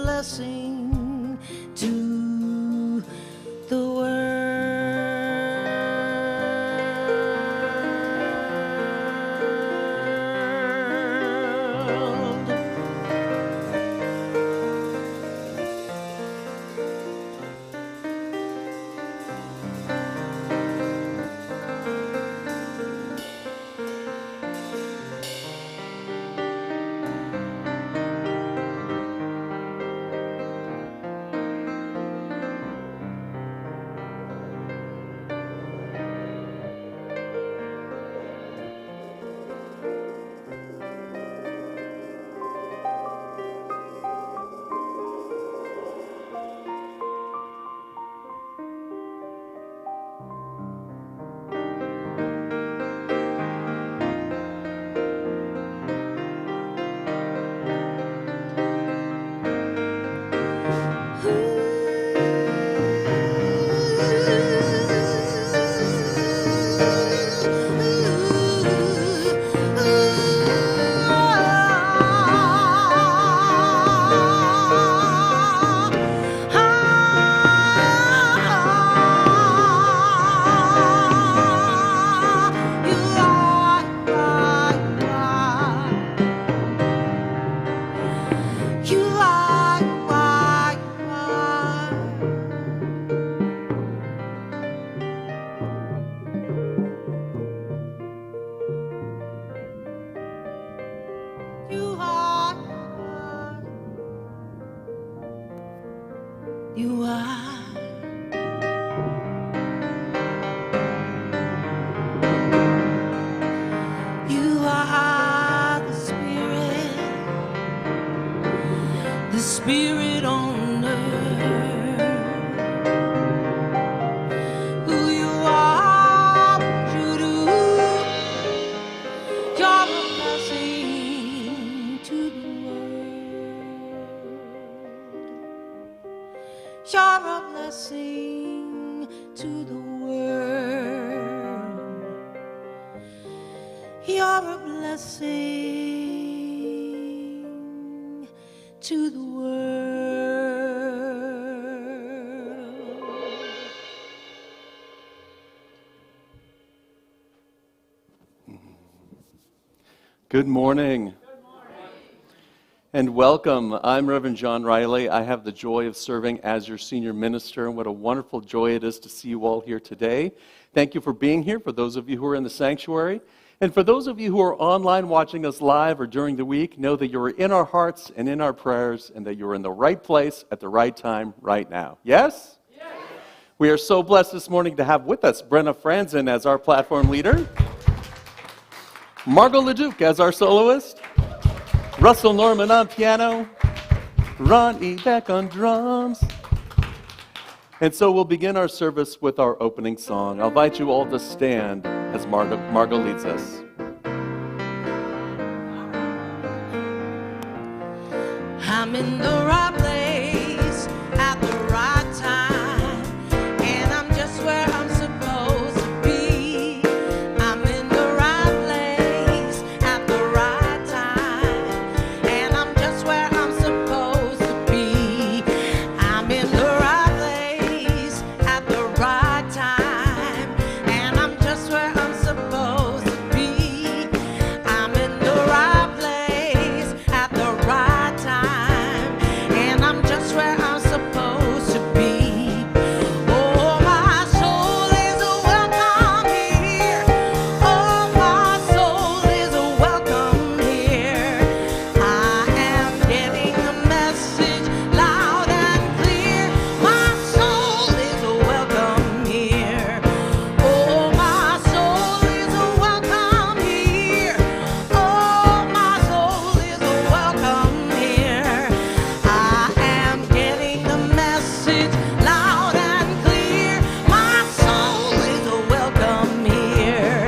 blessing to the world. You are. You are the Spirit on earth. Who you are, what you do, you're a blessing to the world. You're a blessing to the world. You're a blessing to the world. Good morning. And welcome. I'm Reverend John Riley. I have the joy of serving as your senior minister, and what a wonderful joy it is to see you all here today. Thank you for being here, for those of you who are in the sanctuary. And for those of you who are online watching us live or during the week, know that you're in our hearts and in our prayers, and that you're in the right place at the right time right now. Yes? Yes. We are so blessed this morning to have with us Brenna Franzen as our platform leader, Margot LeDuc as our soloist, Russell Norman on piano, Ron E. Beck on drums. And so we'll begin our service with our opening song. I'll invite you all to stand as Margot leads us. I'm in the right place at the right time, and I'm just where I'm supposed to be. I'm in the right place at the right time, and I'm just where I'm supposed to be. I'm in the right place at the right time, and I'm just where I'm supposed to be. I'm in the right place at the right time, and I'm just where I'm supposed to be. Oh, my soul is welcome here. Oh, my soul is welcome here. I am getting the message loud and clear. My soul is welcome here. Oh, my soul is welcome here. Oh, my soul is welcome here. I am getting the message loud and clear. My soul is welcome here.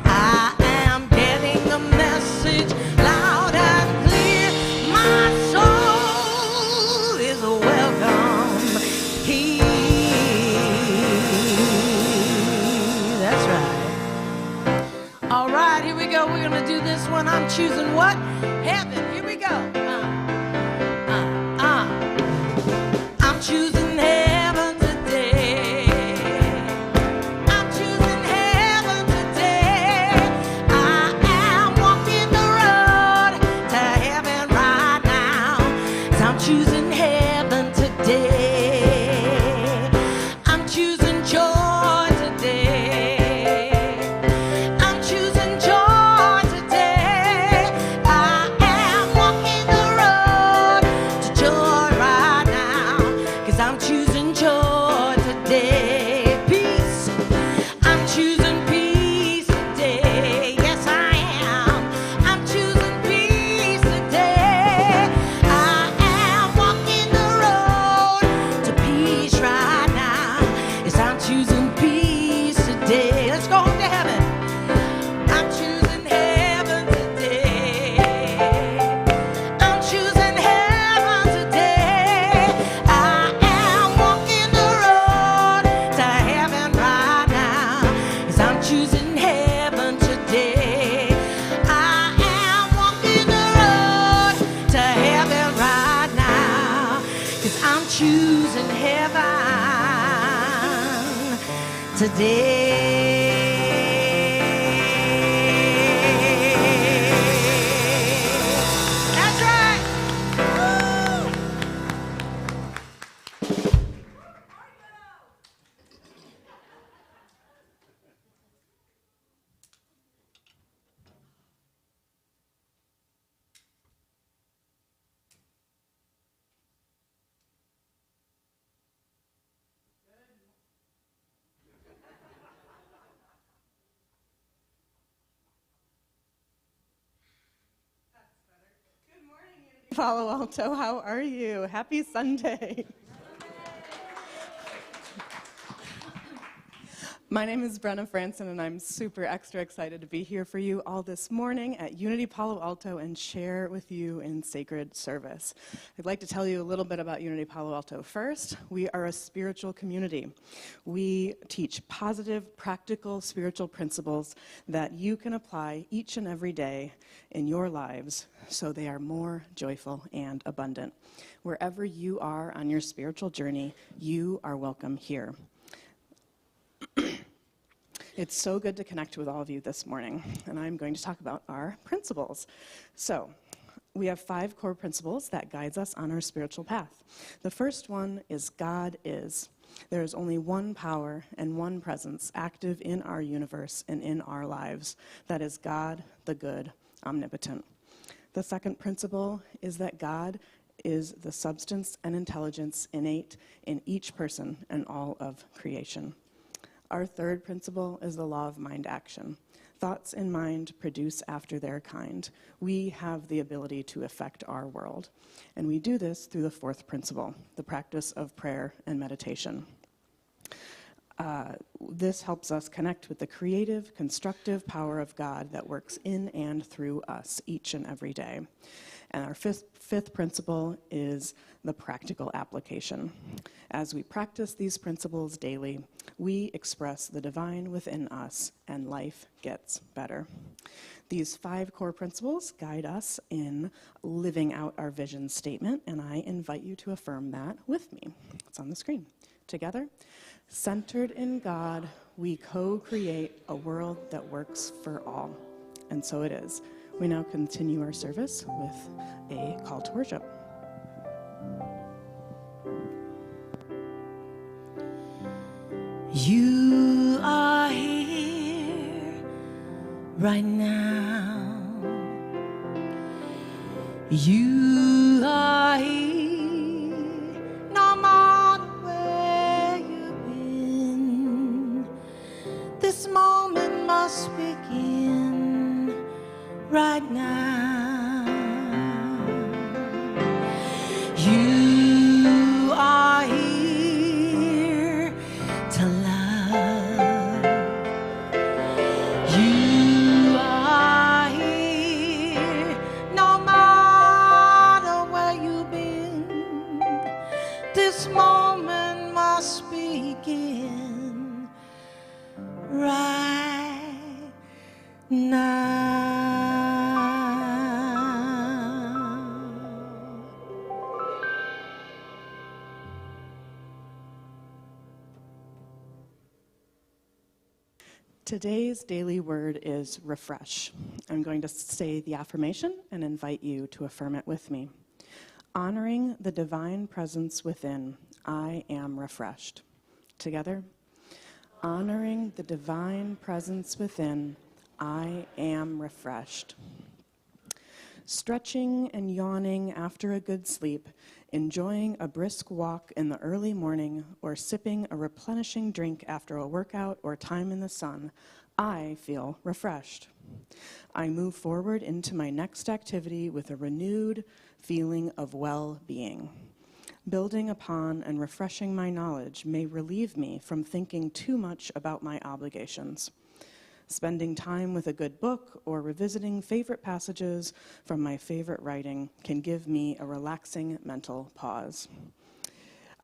I am getting the message loud and clear. My soul is welcome here. That's right. All right, here we go. We're going to do this one. I'm choosing what? Heaven. Here we go. I'm choosing heaven today. That's right. Woo! Palo Alto, how are you? Happy Sunday. My name is Brenna Franson, and I'm super extra excited to be here for you all this morning at Unity Palo Alto and share with you in sacred service. I'd like to tell you a little bit about Unity Palo Alto. First, we are a spiritual community. We teach positive, practical spiritual principles that you can apply each and every day in your lives so they are more joyful and abundant. Wherever you are on your spiritual journey, you are welcome here. It's so good to connect with all of you this morning, and I'm going to talk about our principles. So, we have 5 core principles that guides us on our spiritual path. The first one is God is. There is only one power and one presence active in our universe and in our lives. That is God, the good, omnipotent. The second principle is that God is the substance and intelligence innate in each person and all of creation. Our third principle is the law of mind action. Thoughts in mind produce after their kind. We have the ability to affect our world. And we do this through the fourth principle, the practice of prayer and meditation. This helps us connect with the creative, constructive power of God that works in and through us each and every day. And our fifth principle is the practical application. As we practice these principles daily, we express the divine within us, and life gets better. These 5 core principles guide us in living out our vision statement, and I invite you to affirm that with me. It's on the screen. Together, centered in God, we co-create a world that works for all. And so it is. We now continue our service with a call to worship. You are here right now. You are here no matter where you've been. This moment must begin right now. You are here to love. You are here no matter where you've been. This moment must begin right now. Today's daily word is refresh. I'm going to say the affirmation and invite you to affirm it with me. Honoring the divine presence within, I am refreshed. Together. Honoring the divine presence within, I am refreshed. Stretching and yawning after a good sleep, enjoying a brisk walk in the early morning, or sipping a replenishing drink after a workout or time in the sun, I feel refreshed. I move forward into my next activity with a renewed feeling of well-being. Building upon and refreshing my knowledge may relieve me from thinking too much about my obligations. Spending time with a good book or revisiting favorite passages from my favorite writing can give me a relaxing mental pause.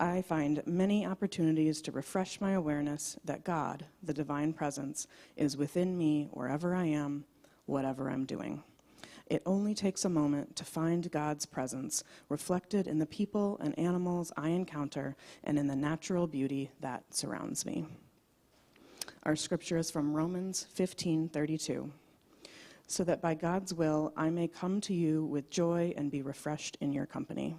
I find many opportunities to refresh my awareness that God, the divine presence, is within me wherever I am, whatever I'm doing. It only takes a moment to find God's presence reflected in the people and animals I encounter and in the natural beauty that surrounds me. Our scripture is from Romans 15:32. So that by God's will I may come to you with joy and be refreshed in your company.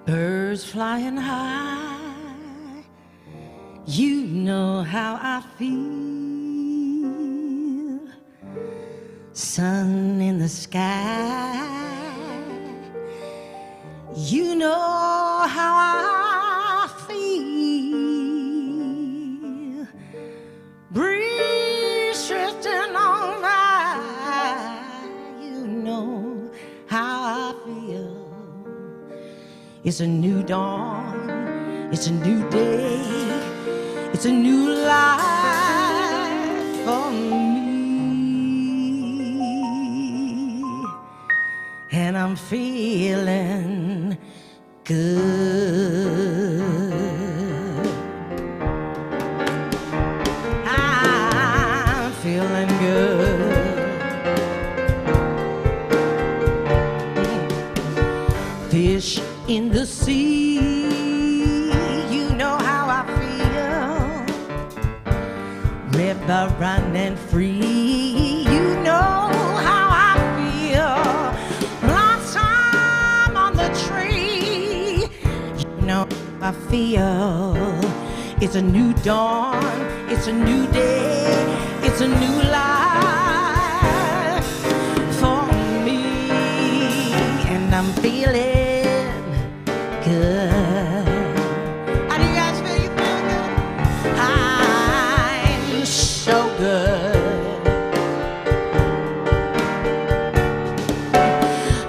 Birds flying high, you know how I feel. Sun in the sky, you know how I feel. Breeze drifting on by, you know how I feel. It's a new dawn, it's a new day, it's a new life for me. And I'm feeling good. I'm feeling good. Fish in the sea, you know how I feel. River running free, you know how I feel. Blossom on the tree, you know how I feel. It's a new dawn, it's a new day, it's a new life for me. And I'm feeling good. How do you guys feel? You feel good? I'm so good.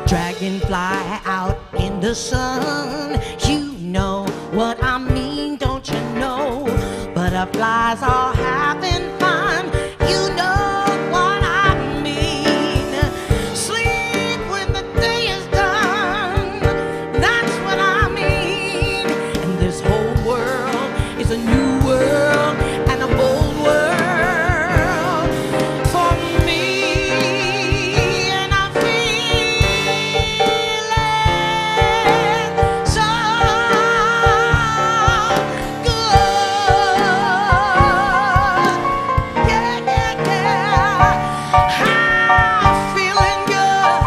Dragonfly out in the sun, you know what I mean, don't you know? Butterflies are having fun, you know what I mean. Sleep when the day is done, that's what I mean. And this whole world is a new world and a bold world for me. And I'm feeling so good. Yeah, yeah, yeah. I'm feeling good.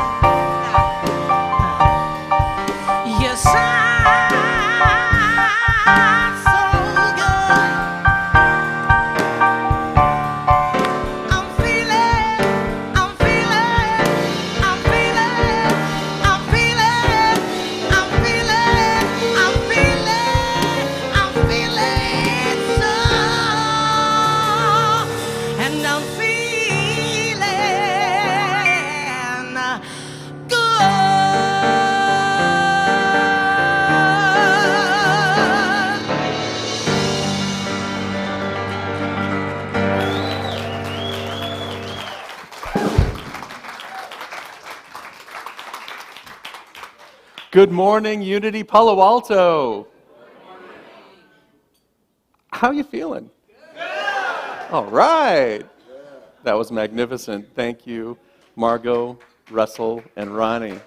Yes, I'm so good. I'm feeling, I'm feeling, I'm feeling, I'm feeling, I'm feeling, I'm feeling, I'm feeling so, and I'm feeling good. Good morning, Unity Palo Alto. How are you feeling? All right. That was magnificent. Thank you, Margot, Russell, and Ronnie.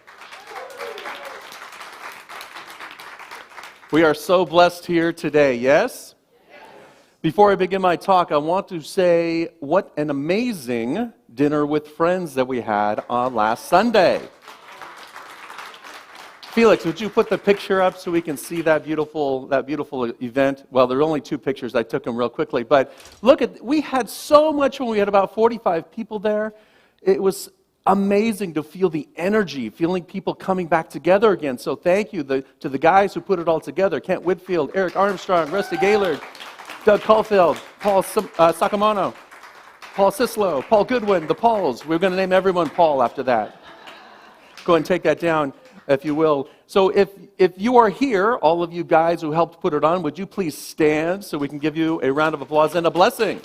We are so blessed here today, yes? Before I begin my talk, I want to say what an amazing dinner with friends that we had on last Sunday. Felix, would you put the picture up so we can see that beautiful event? Well, there are only two pictures. I took them real quickly. But look we had so much when we had about 45 people there. It was amazing to feel the energy, feeling people coming back together again. So thank you to the guys who put it all together. Kent Whitfield, Eric Armstrong, Rusty Gaylord, Doug Caulfield, Paul Sacamano, Paul Sislo, Paul Goodwin, the Pauls. We're going to name everyone Paul after that. Go ahead and take that down, if you will. So if you are here, all of you guys who helped put it on, would you please stand so we can give you a round of applause and a blessing?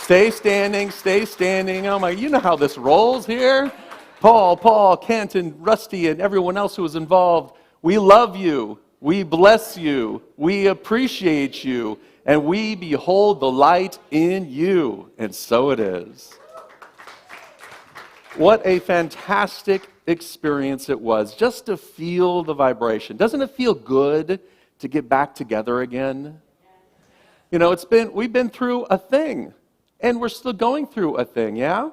Stay standing, stay standing. Oh my, you know how this rolls here. Paul, Kent, and Rusty, and everyone else who was involved, we love you, we bless you, we appreciate you, and we behold the light in you. And so it is. What a fantastic experience it was, just to feel the vibration. Doesn't it feel good to get back together again? You know, we've been through a thing, and we're still going through a thing, yeah?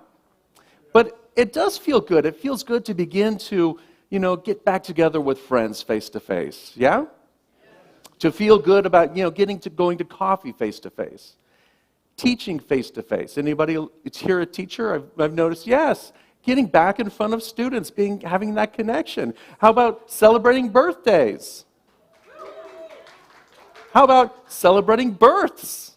But it does feel good. It feels good to begin to, get back together with friends face to face, yeah? To feel good about, going to coffee face to face. Teaching face to face. Anybody here a teacher? I've noticed, yes. Getting back in front of students, having that connection. How about celebrating birthdays? How about celebrating births?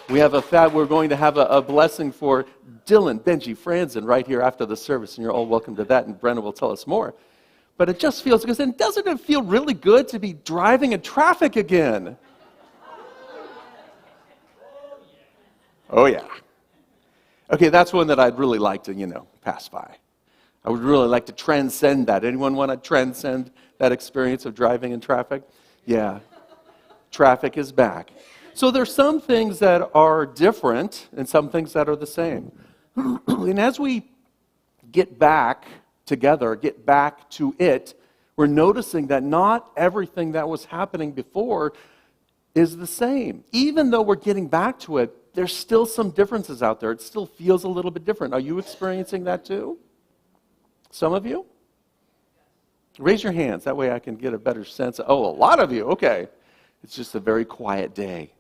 We're going to have a blessing for Dylan, Benji, Franzen right here after the service, and you're all welcome to that, and Brenda will tell us more. But it just feels good, and doesn't it feel really good to be driving in traffic again? Oh yeah. Okay, that's one that I'd really like to, pass by. I would really like to transcend that. Anyone want to transcend that experience of driving in traffic? Yeah. Traffic is back. So there's some things that are different and some things that are the same. And as we get back together, get back to it, we're noticing that not everything that was happening before is the same. Even though we're getting back to it, there's still some differences out there. It still feels a little bit different. Are you experiencing that too? Some of you? Raise your hands. That way I can get a better sense. Oh, a lot of you. Okay. It's just a very quiet day.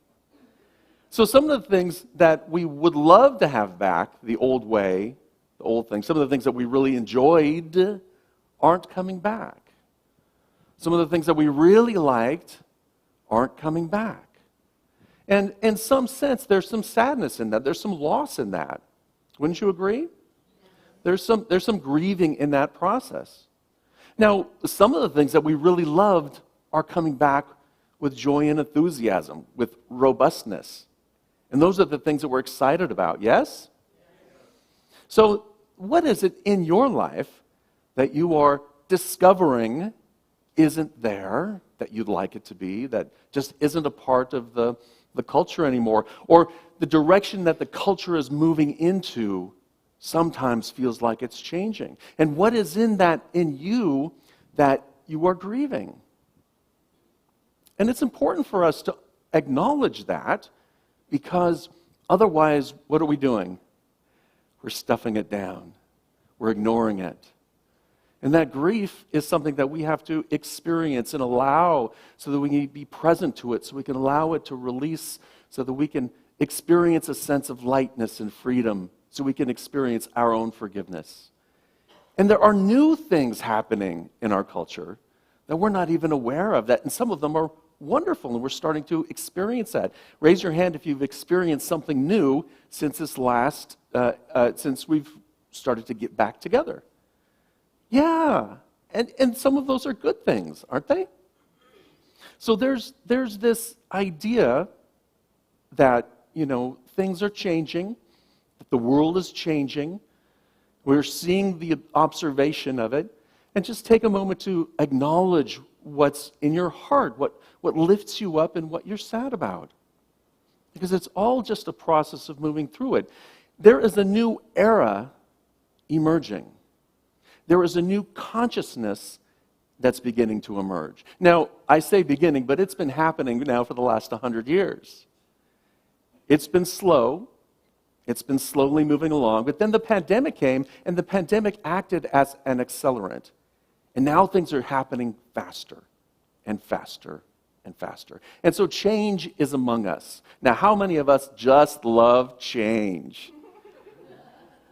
So some of the things that we would love to have back, the old way, the old things, some of the things that we really enjoyed aren't coming back. Some of the things that we really liked aren't coming back. And in some sense, there's some sadness in that. There's some loss in that. Wouldn't you agree? There's some grieving in that process. Now, some of the things that we really loved are coming back with joy and enthusiasm, with robustness. And those are the things that we're excited about, yes? So what is it in your life that you are discovering isn't there, that you'd like it to be, that just isn't a part of the culture anymore? Or the direction that the culture is moving into sometimes feels like it's changing. And what is in you that you are grieving? And it's important for us to acknowledge that, because otherwise, what are we doing? We're stuffing it down. We're ignoring it. And that grief is something that we have to experience and allow so that we can be present to it, so we can allow it to release, so that we can experience a sense of lightness and freedom, so we can experience our own forgiveness. And there are new things happening in our culture that we're not even aware of, and some of them are wonderful, and we're starting to experience that. Raise your hand if you've experienced something new since since we've started to get back together. Yeah, and some of those are good things, aren't they? So there's this idea that, things are changing, that the world is changing. We're seeing the observation of it, and just take a moment to acknowledge what's in your heart, what lifts you up and what you're sad about. Because it's all just a process of moving through it. There is a new era emerging. There is a new consciousness that's beginning to emerge. Now, I say beginning, but it's been happening now for the last 100 years. It's been slow. It's been slowly moving along. But then the pandemic came, and the pandemic acted as an accelerant. And now things are happening faster and faster and faster. And so change is among us. Now, how many of us just love change?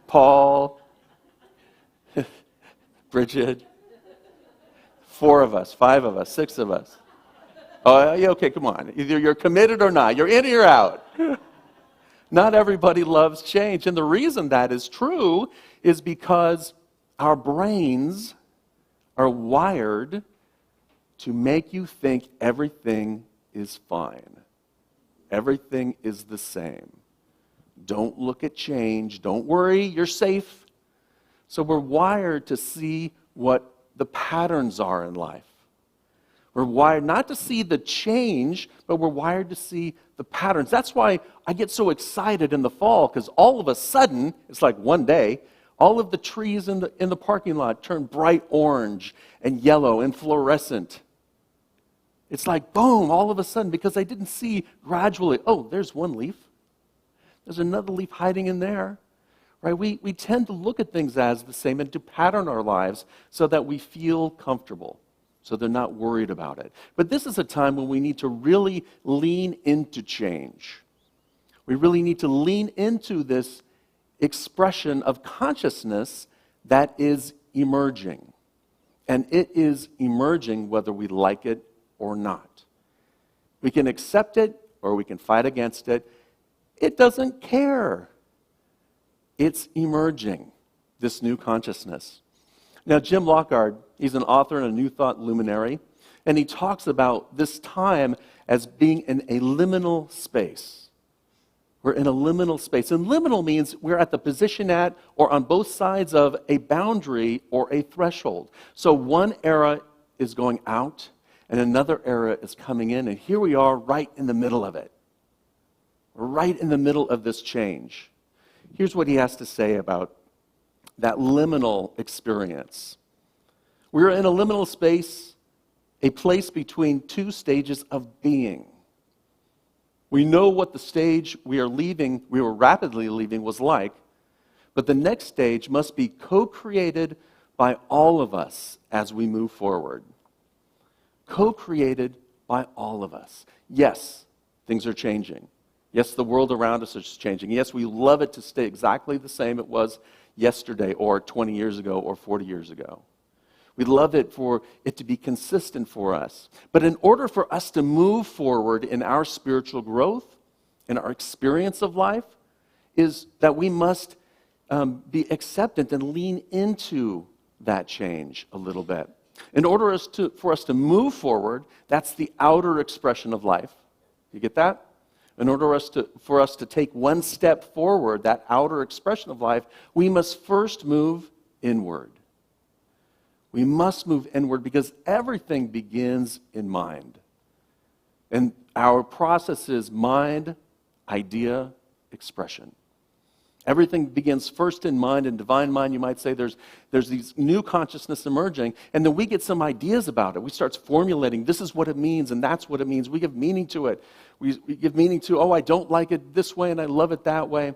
Paul, Bridget, 4 of us, 5 of us, 6 of us. Oh, yeah, okay, come on. Either you're committed or not. You're in or you're out. Not everybody loves change. And the reason that is true is because our brains are wired to make you think everything is fine. Everything is the same. Don't look at change. Don't worry, you're safe. So we're wired to see what the patterns are in life. We're wired not to see the change, but we're wired to see the patterns. That's why I get so excited in the fall, because all of a sudden, it's like one day, all of the trees in the parking lot turn bright orange and yellow and fluorescent. It's like, boom, all of a sudden, because I didn't see gradually, oh, there's one leaf. There's another leaf hiding in there. Right? We tend to look at things as the same and to pattern our lives so that we feel comfortable, so they're not worried about it. But this is a time when we need to really lean into change. We really need to lean into this expression of consciousness that is emerging. And it is emerging whether we like it or not. We can accept it or we can fight against it. It doesn't care. It's emerging, this new consciousness. Now, Jim Lockhart, he's an author and a New Thought luminary, and he talks about this time as being in a liminal space. We're in a liminal space. And liminal means we're at the position at or on both sides of a boundary or a threshold. So one era is going out and another era is coming in, and here we are right in the middle of it. We're right in the middle of this change. Here's what he has to say about that liminal experience. We're in a liminal space, a place between two stages of being. We know what the stage we were rapidly leaving was like, but the next stage must be co-created by all of us as we move forward. Co-created by all of us. Yes, things are changing. Yes, the world around us is changing. Yes, we love it to stay exactly the same it was yesterday or 20 years ago or 40 years ago. We love it for it to be consistent for us. But in order for us to move forward in our spiritual growth, in our experience of life, is that we must be acceptant and lean into that change a little bit. In order for us to move forward, that's the outer expression of life. You get that? In order for us to take one step forward, that outer expression of life, we must first move inward. We must move inward because everything begins in mind. And our process is mind, idea, expression. Everything begins first in mind, in divine mind. You might say there's these new consciousness emerging, and then we get some ideas about it. We start formulating, this is what it means, and that's what it means. We give meaning to it. We give meaning to, oh, I don't like it this way, and I love it that way.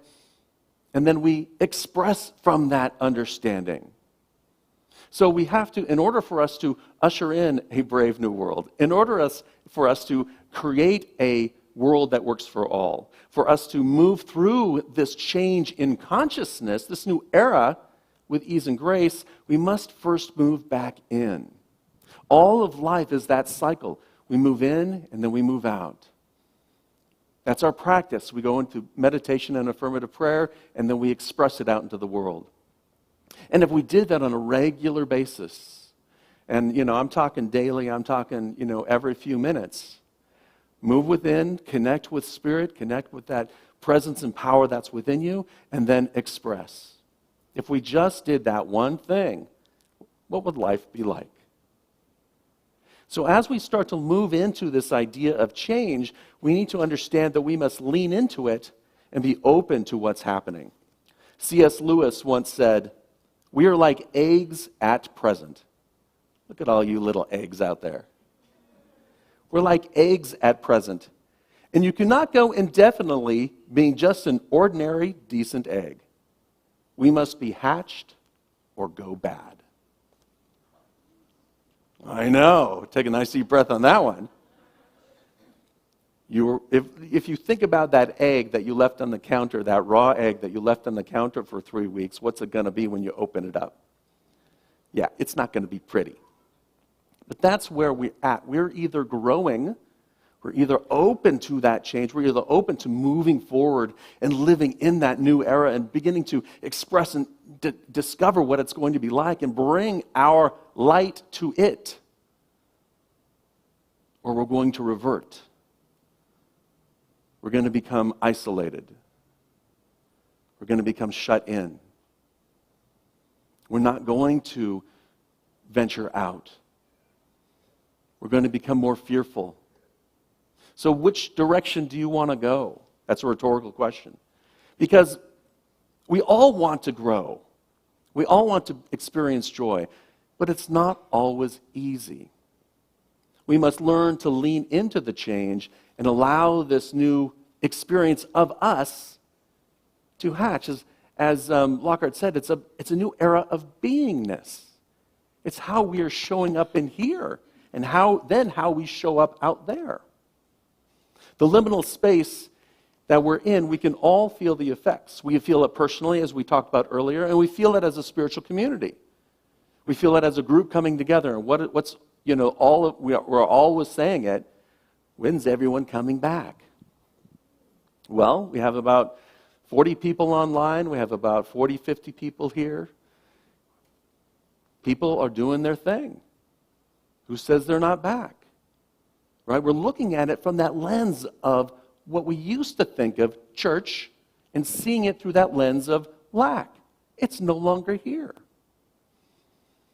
And then we express from that understanding. So we have to, in order for us to usher in a brave new world, in order for us to create a world that works for all, for us to move through this change in consciousness, this new era with ease and grace, we must first move back in. All of life is that cycle. We move in and then we move out. That's our practice. We go into meditation and affirmative prayer and then we express it out into the world. And if we did that on a regular basis, and I'm talking daily, I'm talking, every few minutes, move within, connect with spirit, connect with that presence and power that's within you, and then express. If we just did that one thing, what would life be like? So as we start to move into this idea of change, we need to understand that we must lean into it and be open to what's happening. C.S. Lewis once said, "We are like eggs at present." Look at all you little eggs out there. We're like eggs at present. And you cannot go indefinitely being just an ordinary, decent egg. We must be hatched or go bad. I know. Take a nice deep breath on that one. If you think about that egg that you left on the counter, that raw egg that you left on the counter for 3 weeks, what's it going to be when you open it up? Yeah, it's not going to be pretty. But that's where we're at. We're either growing, we're either open to that change, we're either open to moving forward and living in that new era and beginning to express and discover what it's going to be like and bring our light to it. Or we're going to revert. we're going to become isolated. We're going to become shut in. We're not going to venture out. We're going to become more fearful. So which direction do you want to go? That's a rhetorical question. Because we all want to grow. We all want to experience joy, but it's not always easy. We must learn to lean into the change and allow this new experience of us to hatch. As Lockhart said, it's a new era of beingness. It's how we are showing up in here and how we show up out there. The liminal space that we're in, we can all feel the effects. We feel it personally, as we talked about earlier, and we feel it as a spiritual community. We feel it as a group coming together. And we're always saying it, when's everyone coming back? Well, we have about 40 people online. We have about 40, 50 people here. People are doing their thing. Who says they're not back? Right? We're looking at it from that lens of what we used to think of church and seeing it through that lens of lack. It's no longer here.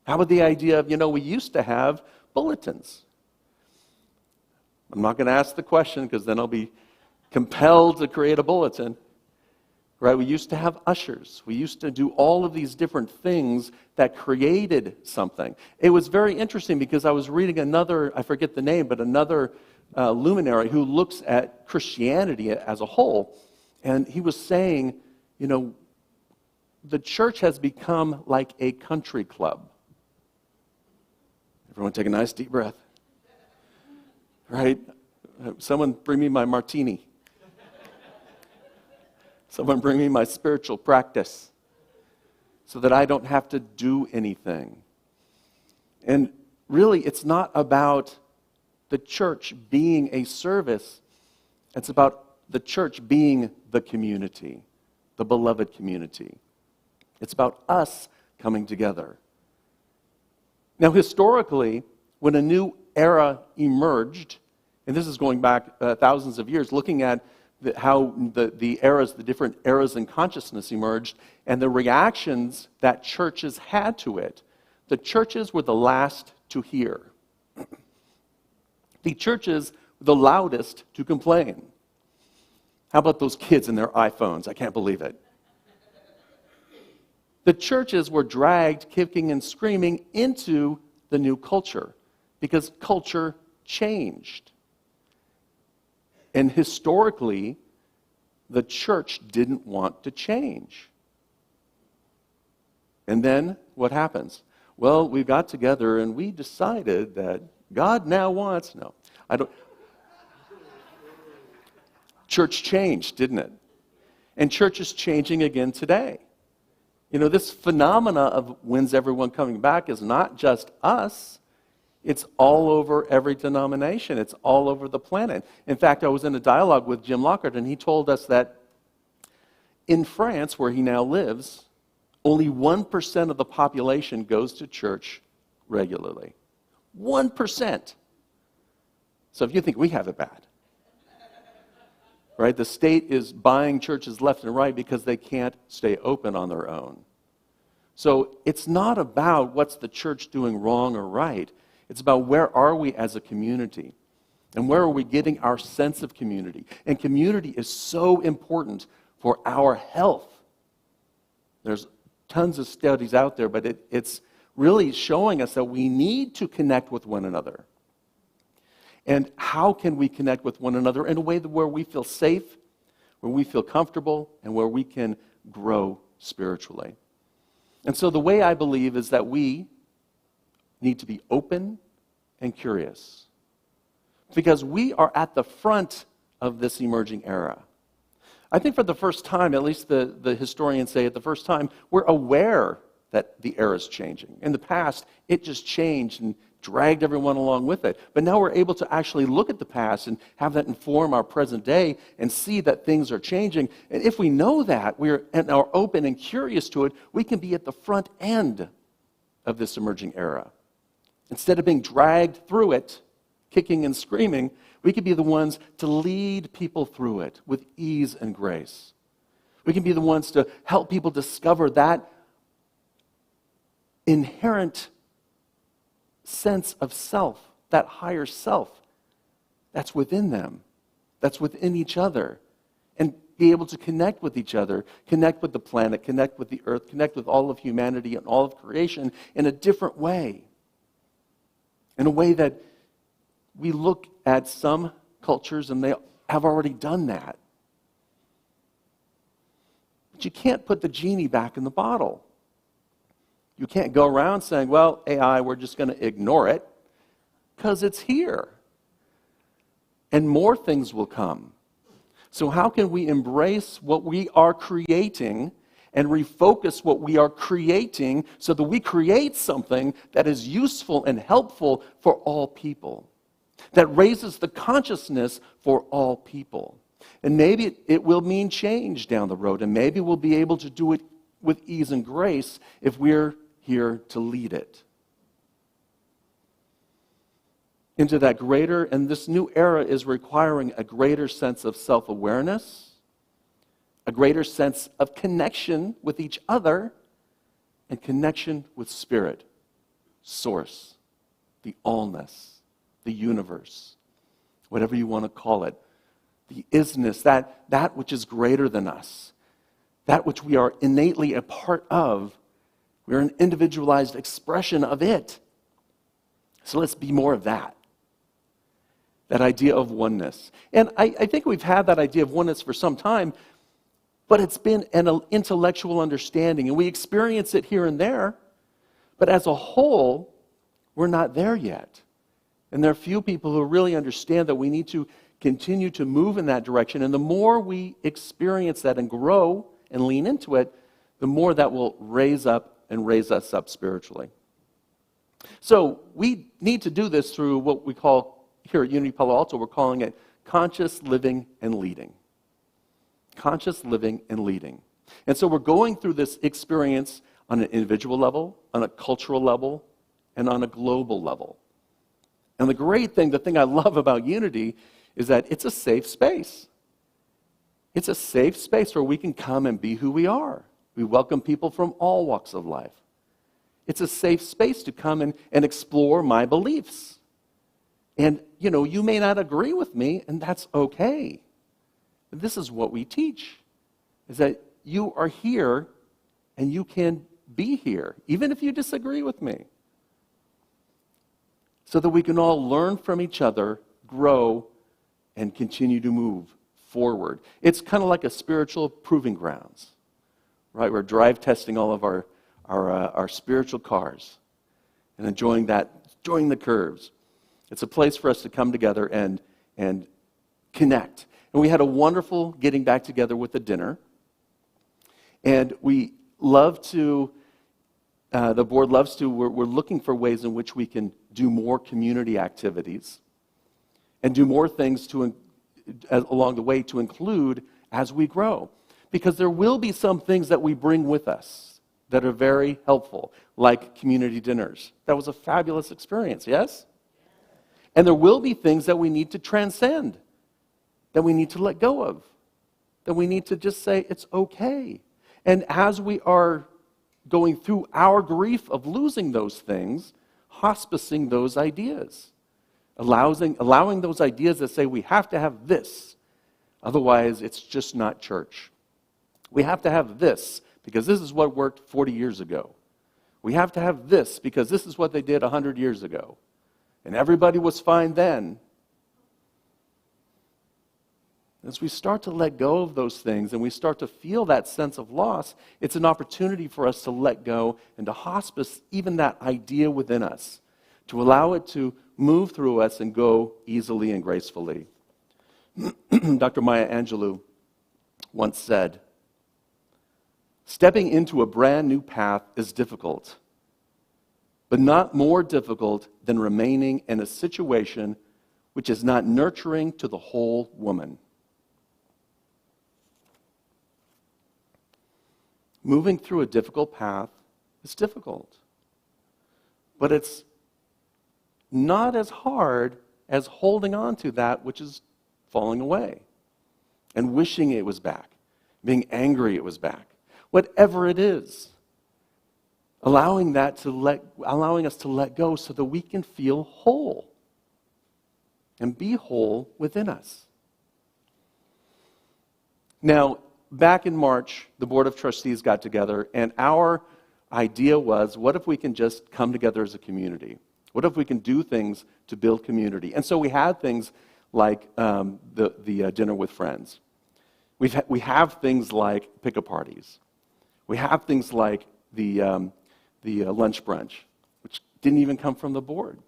How about the idea of, we used to have bulletins? I'm not going to ask the question because then I'll be compelled to create a bulletin. Right? We used to have ushers. We used to do all of these different things that created something. It was very interesting because I was reading another, I forget the name, but another luminary who looks at Christianity as a whole. And he was saying, the church has become like a country club. Everyone take a nice deep breath. Right? Someone bring me my martini. Someone bring me my spiritual practice so that I don't have to do anything. And really, it's not about the church being a service. It's about the church being the community, the beloved community. It's about us coming together. Now, historically, when a new era emerged, and this is going back thousands of years, looking at how the different eras in consciousness emerged and the reactions that churches had to it. The churches were the last to hear. The churches were the loudest to complain. How about those kids and their iPhones? I can't believe it. The churches were dragged kicking and screaming into the new culture because culture changed. And historically, the church didn't want to change. And then what happens? Well, we got together and we decided that God now wants... No, I don't... Church changed, didn't it? And church is changing again today. This phenomena of when's everyone coming back is not just us. It's all over every denomination. It's all over the planet. In fact, I was in a dialogue with Jim Lockhart, and he told us that in France, where he now lives, only 1% of the population goes to church regularly. 1%. So if you think we have it bad, right? The state is buying churches left and right because they can't stay open on their own. So it's not about what's the church doing wrong or right. It's about where are we as a community and where are we getting our sense of community. And community is so important for our health. There's tons of studies out there, but it's really showing us that we need to connect with one another. And how can we connect with one another in a way where we feel safe, where we feel comfortable, and where we can grow spiritually? And so the way I believe is that we need to be open and curious because we are at the front of this emerging era. I think for the first time, at least the historians say at the first time, we're aware that the era is changing. In the past, it just changed and dragged everyone along with it. But now we're able to actually look at the past and have that inform our present day and see that things are changing. And if we know that, and are open and curious to it, we can be at the front end of this emerging era. Instead of being dragged through it kicking and screaming. We can be the ones to lead people through it with ease and grace. We can be the ones to help people discover that inherent sense of self, that higher self that's within them, that's within each other, and be able to connect with each other, connect with the planet, connect with the earth, connect with all of humanity and all of creation in a different way. In a way that we look at some cultures and they have already done that. But you can't put the genie back in the bottle. You can't go around saying, well, AI, we're just going to ignore it, because it's here. And more things will come. So how can we embrace what we are creating and refocus what we are creating so that we create something that is useful and helpful for all people, that raises the consciousness for all people? And maybe it will mean change down the road, and maybe we'll be able to do it with ease and grace if we're here to lead it into that greater, and this new era is requiring a greater sense of self-awareness, a greater sense of connection with each other, and connection with Spirit, Source, the allness, the universe, whatever you want to call it, the isness, that which is greater than us, that which we are innately a part of. We're an individualized expression of it. So let's be more of that. That idea of oneness. And I think we've had that idea of oneness for some time, but it's been an intellectual understanding, and we experience it here and there, but as a whole, we're not there yet. And there are few people who really understand that we need to continue to move in that direction, and the more we experience that and grow and lean into it, the more that will raise us up spiritually. So we need to do this through what we call, here at Unity Palo Alto, we're calling it conscious living and leading. Conscious living and leading. And so we're going through this experience on an individual level, on a cultural level, and on a global level. And the great thing, the thing I love about Unity, is that it's a safe space. It's a safe space where we can come and be who we are. We welcome people from all walks of life. It's a safe space to come and explore my beliefs. And, you may not agree with me, and that's okay. But this is what we teach, is that you are here and you can be here, even if you disagree with me, so that we can all learn from each other, grow, and continue to move forward. It's kind of like a spiritual proving grounds, right? We're drive testing all of our spiritual cars and enjoying the curves. It's a place for us to come together and connect. And we had a wonderful getting back together with the dinner. And we love to, the board loves to, we're looking for ways in which we can do more community activities and do more things along the way to include as we grow. Because there will be some things that we bring with us that are very helpful, like community dinners. That was a fabulous experience, yes? And there will be things that we need to transcend, that we need to let go of, that we need to just say, it's okay. And as we are going through our grief of losing those things, hospicing those ideas, allowing those ideas that say we have to have this, otherwise it's just not church. We have to have this because this is what worked 40 years ago. We have to have this because this is what they did 100 years ago. And everybody was fine then. As we start to let go of those things and we start to feel that sense of loss, it's an opportunity for us to let go and to hospice even that idea within us, to allow it to move through us and go easily and gracefully. Dr. Maya Angelou once said, "Stepping into a brand new path is difficult, but not more difficult than remaining in a situation which is not nurturing to the whole woman." Moving through a difficult path is difficult, but it's not as hard as holding on to that which is falling away and wishing it was back, being angry it was back. Whatever it is, allowing us to let go so that we can feel whole and be whole within us. Now, back in March, the Board of Trustees got together, and our idea was, what if we can just come together as a community? What if we can do things to build community? And so we had things like the dinner with friends. We have things like pick-a parties. We have things like the lunch brunch, which didn't even come from the board.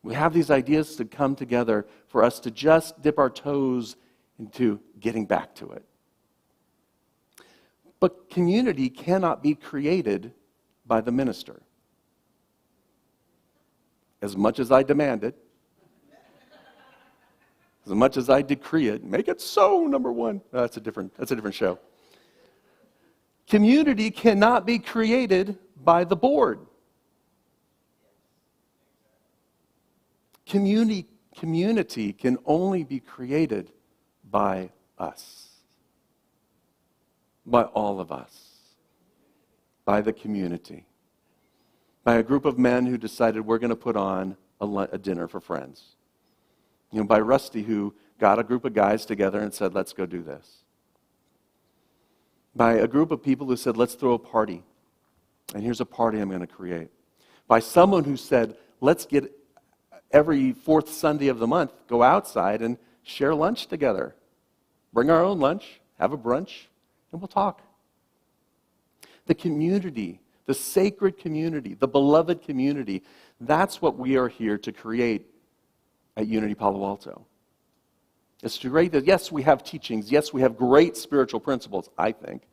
We have these ideas to come together for us to just dip our toes into getting back to it. But community cannot be created by the minister. As much as I demand it, as much as I decree it, make it so, number one. No, that's a different show. Community cannot be created by the board. Community can only be created by us. By all of us. By the community. By a group of men who decided we're going to put on a dinner for friends. By Rusty, who got a group of guys together and said, let's go do this. By a group of people who said, let's throw a party. And here's a party I'm going to create. By someone who said, let's get every fourth Sunday of the month, go outside and share lunch together. Bring our own lunch, have a brunch, and we'll talk. The community, the sacred community, the beloved community, that's what we are here to create at Unity Palo Alto. It's to create that, yes, we have teachings. Yes, we have great spiritual principles, I think.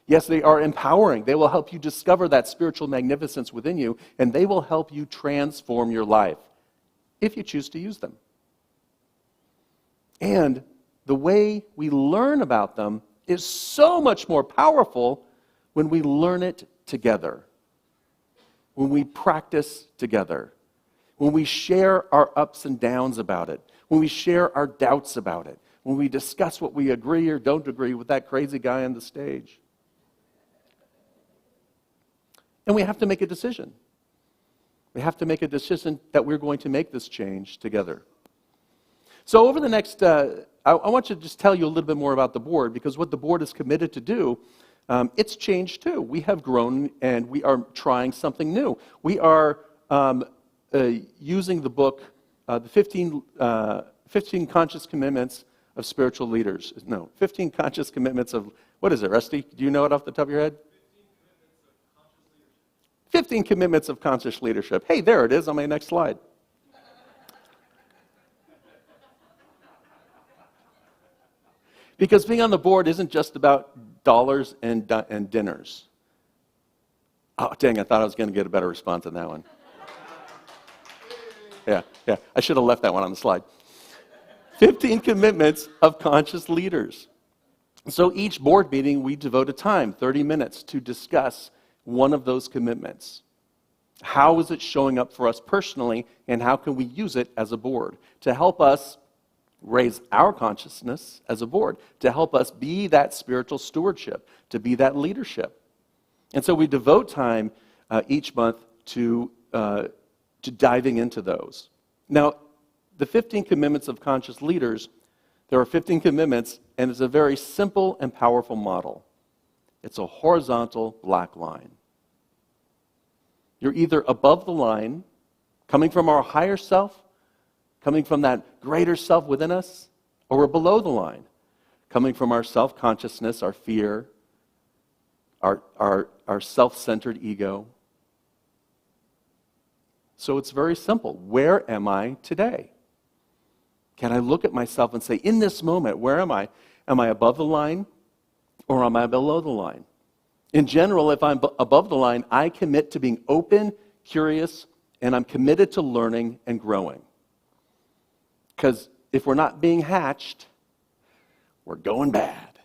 Yes, they are empowering. They will help you discover that spiritual magnificence within you, and they will help you transform your life if you choose to use them. And the way we learn about them is so much more powerful when we learn it together, when we practice together, when we share our ups and downs about it, when we share our doubts about it, when we discuss what we agree or don't agree with that crazy guy on the stage. And we have to make a decision. We have to make a decision that we're going to make this change together. So over the next, I want to just tell you a little bit more about the board, because what the board is committed to do, it's changed too. We have grown and we are trying something new. We are using the book, the 15 Conscious Commitments of Spiritual Leaders. No, 15 Conscious Commitments of, what is it, Rusty? Do you know it off the top of your head? 15 Commitments of Conscious Leadership. Hey, there it is on my next slide. Because being on the board isn't just about dollars and dinners. Oh, dang, I thought I was going to get a better response on that one. Yeah, I should have left that one on the slide. 15 Commitments of Conscious Leaders. So each board meeting, we devote a time, 30 minutes, to discuss one of those commitments. How is it showing up for us personally, and how can we use it as a board to help us raise our consciousness as a board, to help us be that spiritual stewardship, to be that leadership. And so we devote time each month to diving into those. Now, the 15 Commitments of Conscious Leaders, there are 15 commitments, and it's a very simple and powerful model. It's a horizontal black line. You're either above the line, coming from our higher self, coming from that greater self within us, or we're below the line, coming from our self-consciousness, our fear, our self-centered ego. So it's very simple. Where am I today? Can I look at myself and say, in this moment, where am I? Am I above the line or am I below the line? In general, if I'm above the line, I commit to being open, curious, and I'm committed to learning and growing. Because if we're not being hatched, we're going bad.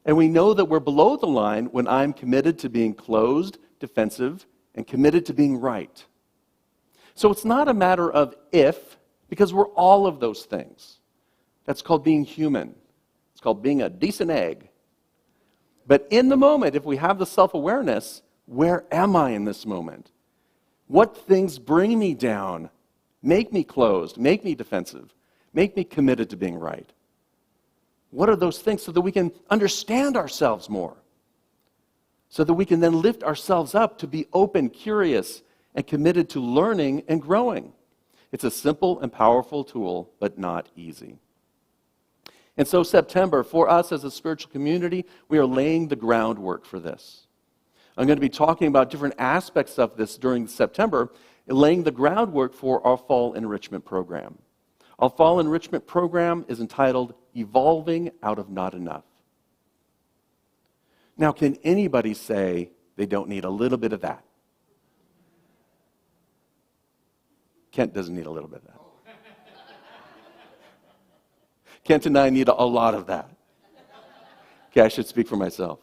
And we know that we're below the line when I'm committed to being closed, defensive, and committed to being right. So it's not a matter of if, because we're all of those things. That's called being human. It's called being a decent egg. But in the moment, if we have the self-awareness, where am I in this moment? What things bring me down, make me closed, make me defensive, make me committed to being right? What are those things so that we can understand ourselves more? So that we can then lift ourselves up to be open, curious, and committed to learning and growing. It's a simple and powerful tool, but not easy. And so September, for us as a spiritual community, we are laying the groundwork for this. I'm going to be talking about different aspects of this during September, laying the groundwork for our fall enrichment program. Our fall enrichment program is entitled Evolving Out of Not Enough. Now, can anybody say they don't need a little bit of that? Kent doesn't need a little bit of that. Kent and I need a lot of that. Okay, I should speak for myself.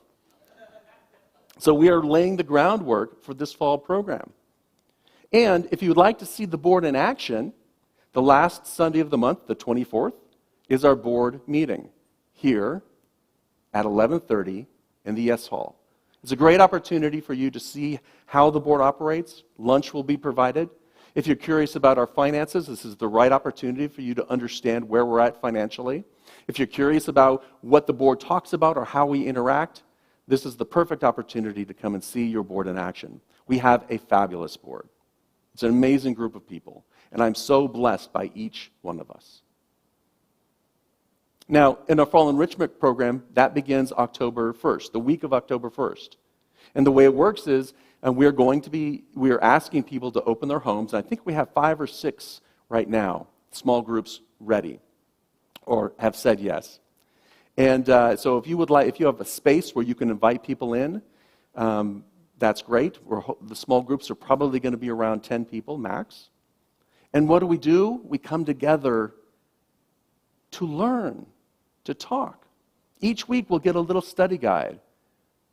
So we are laying the groundwork for this fall program. And if you would like to see the board in action, the last Sunday of the month, the 24th, is our board meeting here at 11:30 in the Yes Hall. It's a great opportunity for you to see how the board operates. Lunch will be provided. If you're curious about our finances, this is the right opportunity for you to understand where we're at financially. If you're curious about what the board talks about or how we interact, this is the perfect opportunity to come and see your board in action. We have a fabulous board. It's an amazing group of people, and I'm so blessed by each one of us. Now, in our fall enrichment program, that begins October 1st, the week of October 1st. And the way it works is, we are asking people to open their homes. I think we have 5 or 6 right now, small groups ready, or have said yes. And so if you have a space where you can invite people in, that's great. The small groups are probably going to be around 10 people max. And what do? We come together to learn, to talk. Each week we'll get a little study guide.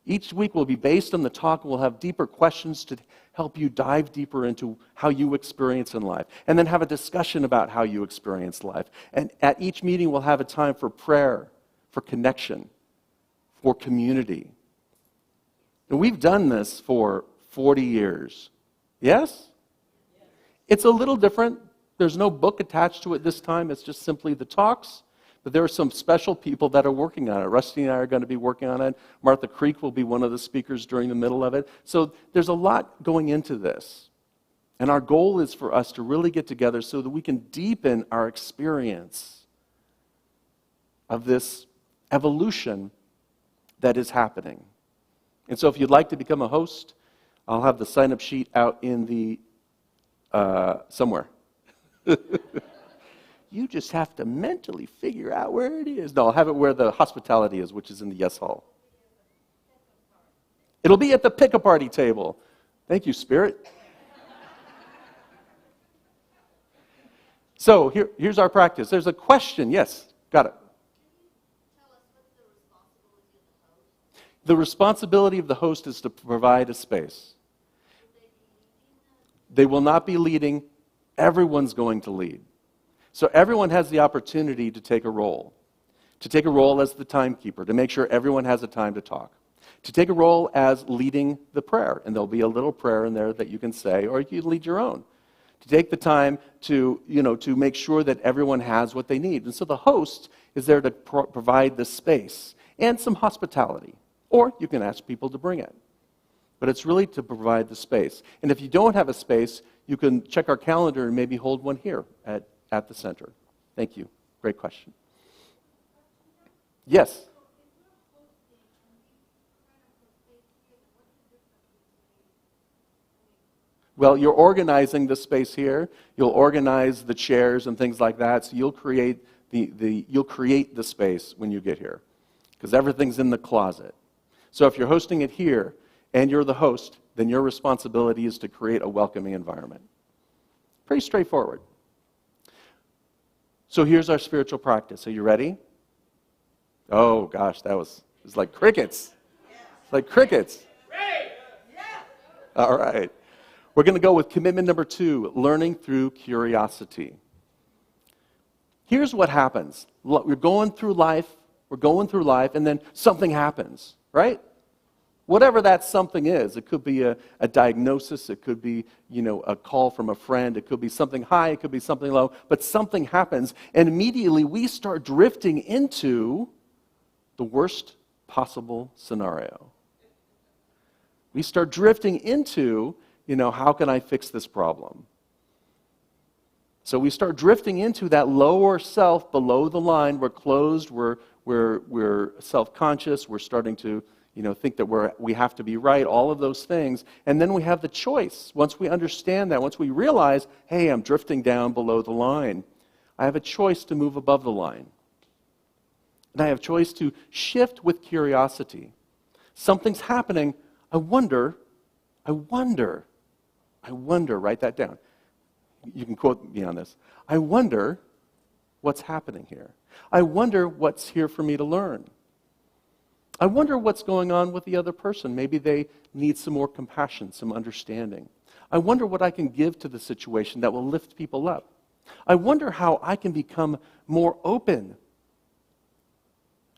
Each week will be based on the talk, and we'll have deeper questions to help you dive deeper into how you experience in life, and then have a discussion about how you experience life. And at each meeting, we'll have a time for prayer, for connection, for community. And we've done this for 40 years. Yes? It's a little different. There's no book attached to it this time. It's just simply the talks. But there are some special people that are working on it. Rusty and I are going to be working on it. Martha Creek will be one of the speakers during the middle of it. So there's a lot going into this. And our goal is for us to really get together so that we can deepen our experience of this evolution that is happening. And so if you'd like to become a host, I'll have the sign-up sheet out in the somewhere. You just have to mentally figure out where it is. No, I'll have it where the hospitality is, which is in the Yes Hall. It'll be at the pick-a-party table. Thank you, Spirit. So here's our practice. There's a question. Yes, got it. The responsibility of the host is to provide a space. They will not be leading. Everyone's going to lead. So everyone has the opportunity to take a role as the timekeeper, to make sure everyone has a time to talk, to take a role as leading the prayer, and there'll be a little prayer in there that you can say, or you can lead your own, to take the time to make sure that everyone has what they need. And so the host is there to provide the space and some hospitality, or you can ask people to bring it. But it's really to provide the space. And if you don't have a space, you can check our calendar and maybe hold one here at the center. Thank you. Great question. Yes? Well, you're organizing the space here. You'll organize the chairs and things like that. So you'll create the space when you get here, because everything's in the closet. So if you're hosting it here and you're the host, then your responsibility is to create a welcoming environment. Pretty straightforward. So here's our spiritual practice. Are you ready? Oh gosh, it was like crickets. It's like crickets. All right. We're going to go with commitment number 2, learning through curiosity. Here's what happens. We're going through life, and then something happens, right? Whatever that something is, it could be a diagnosis, it could be, a call from a friend, it could be something high, it could be something low, but something happens, and immediately we start drifting into the worst possible scenario. We start drifting into, how can I fix this problem? So we start drifting into that lower self below the line. We're closed, we're self-conscious, we're starting to think that we have to be right, all of those things. And then we have the choice. Once we understand that, once we realize, hey, I'm drifting down below the line, I have a choice to move above the line. And I have a choice to shift with curiosity. Something's happening. I wonder, write that down. You can quote me on this. I wonder what's happening here. I wonder what's here for me to learn. I wonder what's going on with the other person. Maybe they need some more compassion, some understanding. I wonder what I can give to the situation that will lift people up. I wonder how I can become more open,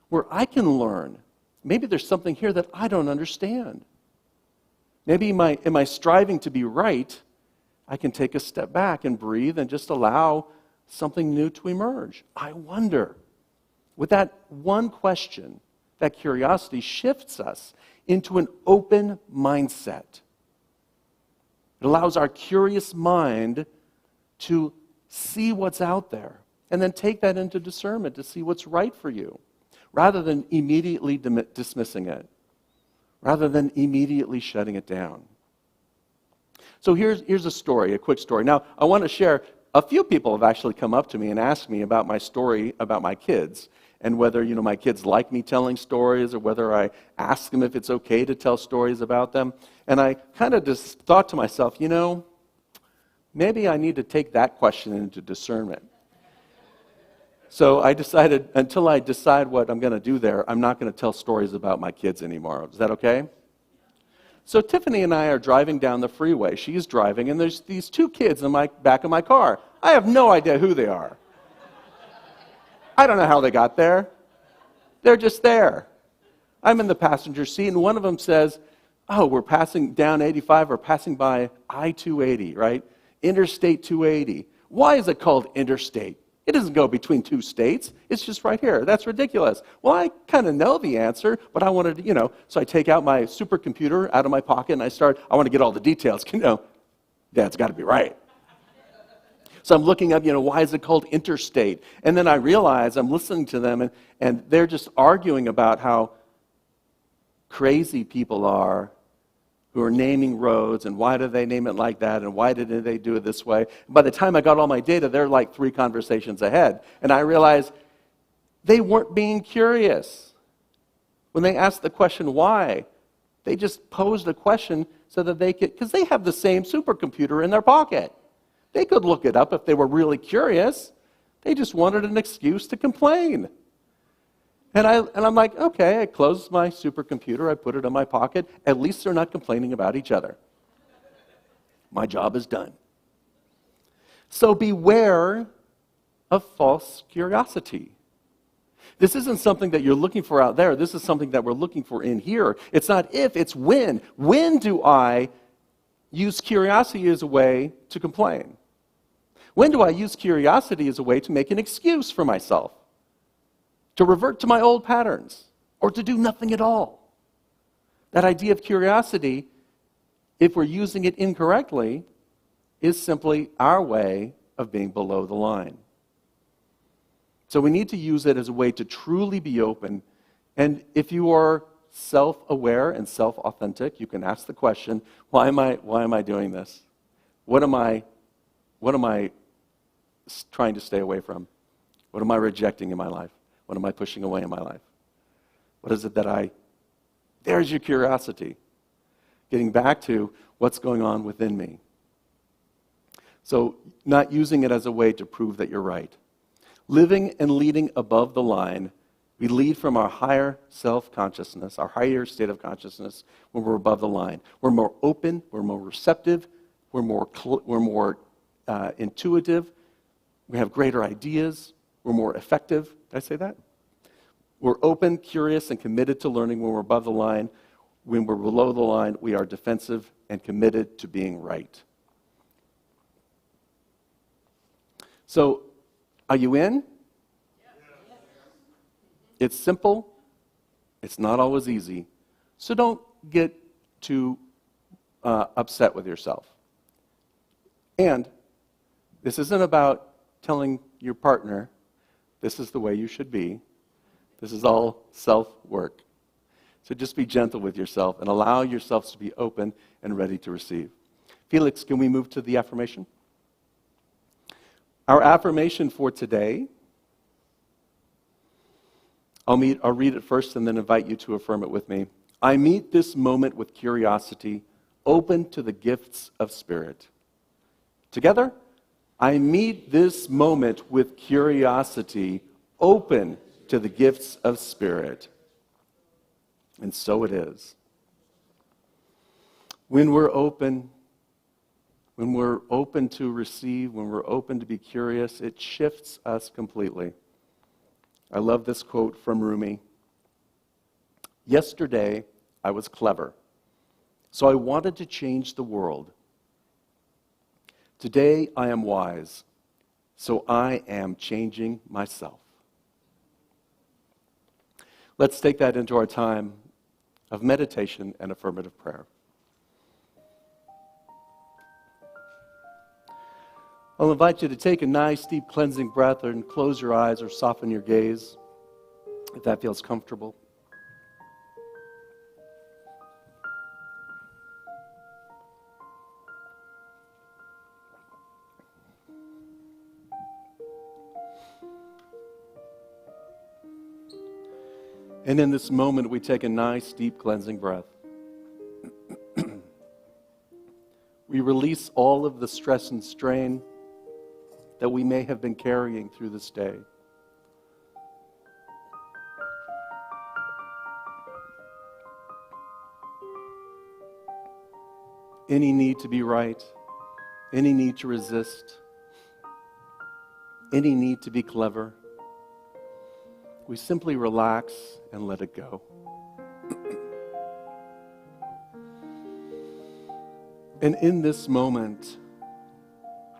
where I can learn. Maybe there's something here that I don't understand. Maybe am I striving to be right? I can take a step back and breathe and just allow something new to emerge. I wonder. With that one question, that curiosity shifts us into an open mindset. It allows our curious mind to see what's out there and then take that into discernment to see what's right for you, rather than immediately dismissing it, rather than immediately shutting it down. So here's a story, a quick story. Now, I want to share, a few people have actually come up to me and asked me about my story about my kids, and whether, my kids like me telling stories, or whether I ask them if it's okay to tell stories about them. And I kind of just thought to myself, maybe I need to take that question into discernment. So I decided, until I decide what I'm going to do there, I'm not going to tell stories about my kids anymore. Is that okay? So Tiffany and I are driving down the freeway. She's driving, and there's these 2 kids in my back of my car. I have no idea who they are. I don't know how they got there. They're just there. I'm in the passenger seat, and one of them says, oh, we're passing down 85, we're passing by I-280, right? Interstate 280. Why is it called interstate? It doesn't go between 2 states. It's just right here. That's ridiculous. Well, I kind of know the answer, but I wanted to, so I take out my supercomputer out of my pocket, and I want to get all the details. Dad's got to be right. So I'm looking up, why is it called interstate? And then I realize I'm listening to them, and they're just arguing about how crazy people are who are naming roads, and why do they name it like that, and why did they do it this way? By the time I got all my data, they're like 3 conversations ahead. And I realized they weren't being curious. When they asked the question why, they just posed a question so that they could, because they have the same supercomputer in their pocket. They could look it up if they were really curious. They just wanted an excuse to complain. And I'm like, okay, I closed my supercomputer, I put it in my pocket. At least they're not complaining about each other. My job is done. So beware of false curiosity. This isn't something that you're looking for out there. This is something that we're looking for in here. It's not if, it's when. When do I use curiosity as a way to complain? When do I use curiosity as a way to make an excuse for myself? To revert to my old patterns, or to do nothing at all? That idea of curiosity, if we're using it incorrectly, is simply our way of being below the line. So we need to use it as a way to truly be open. And if you are self-aware and self-authentic, you can ask the question, why am I doing this? What am I trying to stay away from? What am I rejecting in my life? What am I pushing away in my life? What is it that there's your curiosity. Getting back to what's going on within me. So not using it as a way to prove that you're right. Living and leading above the line, we lead from our higher self-consciousness, our higher state of consciousness when we're above the line. We're more open, we're more receptive we're more intuitive, we have greater ideas, we're more effective. Did I say that? We're open, curious, and committed to learning when we're above the line. When we're below the line, we are defensive and committed to being right. So, are you in? It's simple. It's not always easy. So don't get too upset with yourself. And this isn't about telling your partner, this is the way you should be. This is all self-work. So just be gentle with yourself and allow yourselves to be open and ready to receive. Felix, can we move to the affirmation? Our affirmation for today, I'll read it first and then invite you to affirm it with me. I meet this moment with curiosity, open to the gifts of Spirit. Together, I meet this moment with curiosity, open to the gifts of Spirit. And so it is. When we're open to receive, when we're open to be curious, it shifts us completely. I love this quote from Rumi. Yesterday, I was clever, so I wanted to change the world. Today, I am wise, so I am changing myself. Let's take that into our time of meditation and affirmative prayer. I'll invite you to take a nice, deep, cleansing breath and close your eyes or soften your gaze, if that feels comfortable. And in this moment, we take a nice, deep, cleansing breath. We release all of the stress and strain that we may have been carrying through this day. Any need to be right, any need to resist, any need to be clever, we simply relax and let it go. And in this moment,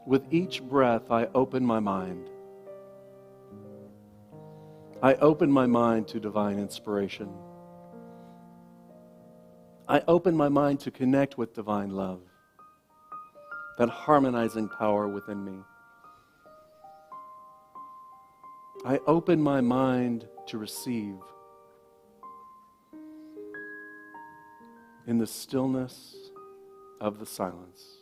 with each breath, I open my mind. I open my mind to divine inspiration. I open my mind to connect with divine love, that harmonizing power within me. I open my mind to receive in the stillness of the silence.